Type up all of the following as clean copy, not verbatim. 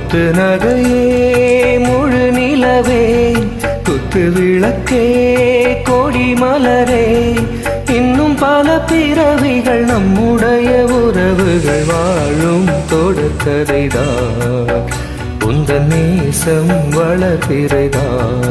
முத்து நகையே முழு நிலவே குத்து விளக்கே கொடி மலரே இன்னும் பல பிறவிகள் நம்முடைய உறவுகள் வாழும் தொடர்கதைதான் உந்தன் நேசம் வளர்பிறைதான்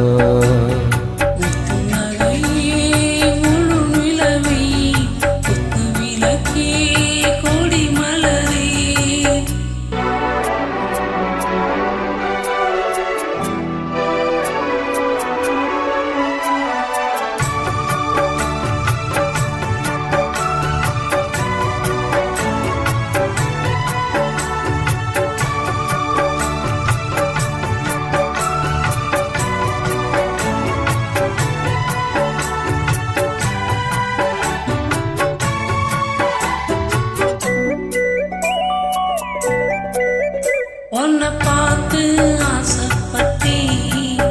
உன்னை பார்த்து ஆசைப்பட்டேன்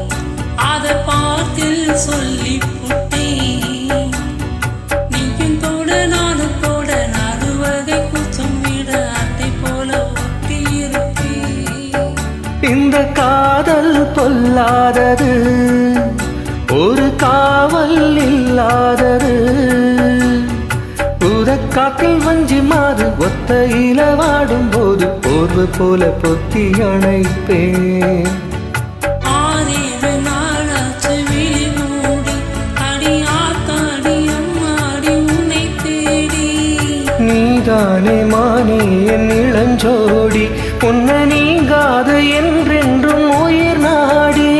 அதை பார்த்தில் சொல்லி புட்டேன் நீயும் தோட நானும் தோட நாடு வகை கூச்சம் விட அட்டை போல ஒட்டி இருப்பேன் இந்த காதல் பொல்லாதது ஒரு காவல் இல்லாதது காற்றில் வஞ்சி மாறு ஒத்தையில வாடும் போது போர்வு போல பொத்தி அணைப்பேன் ஆறேழு நாளாச்சு விழி மூடி அடி ஆத்தாடி அம்மாடி உன்னை தேடி நீதானே மானே என் இளஞ்சோடி உன்னை நீங்காது என்றென்றும் உயிர் நாடி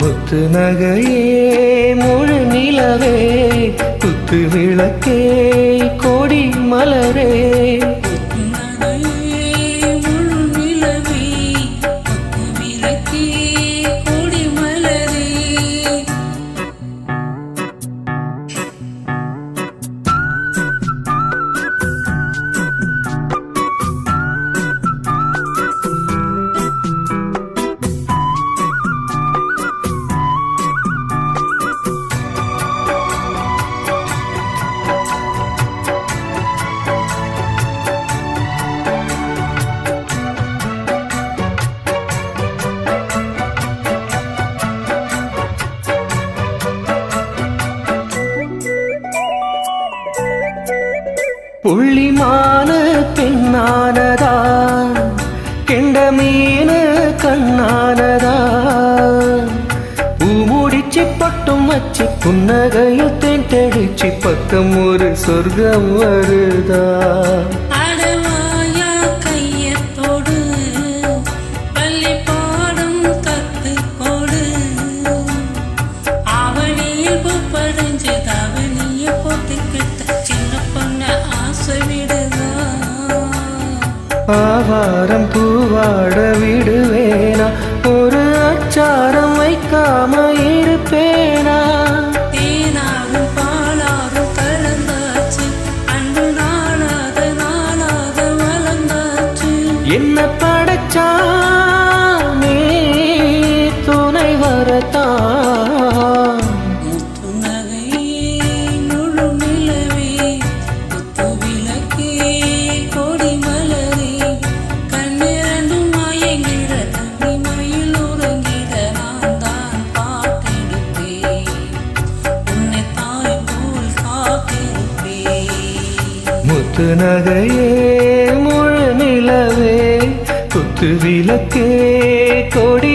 முத்து நகையே முழு நிலவே குத்து விளக்கே கொடி மலரே புள்ளிமான பெண்ணானதா கெண்ட மீனு கண்ணானதா பூமுடிச்சு பட்டும் வச்சு புன்னகையில் தேன் தெளிச்சு பக்கம் ஒரு சொர்க்கம் வருதா ஆவாரம் பூவாட விடுவேனா ஒரு அச்சாரம் வைக்காம இருப்பேனா தேனாகும் பாலாகும் கலந்தாச்சு அன்பு நாளாக நாளாக வளர்ந்தாச்சு என்ன படைச்சா நீ துணை வரத்தான் முத்து நகையே முழு நிலவே குத்து விளக்கே கொடி மலரே கண்ணிரண்டும் மயங்கிட தனி மயில் உறங்கிட நான் தான் பாட்டெடுப்பேன் உன்னை தாய் போல் காத்திருப்பேன் முத்து நகையே முழு நிலவே குத்து விளக்கே கொடி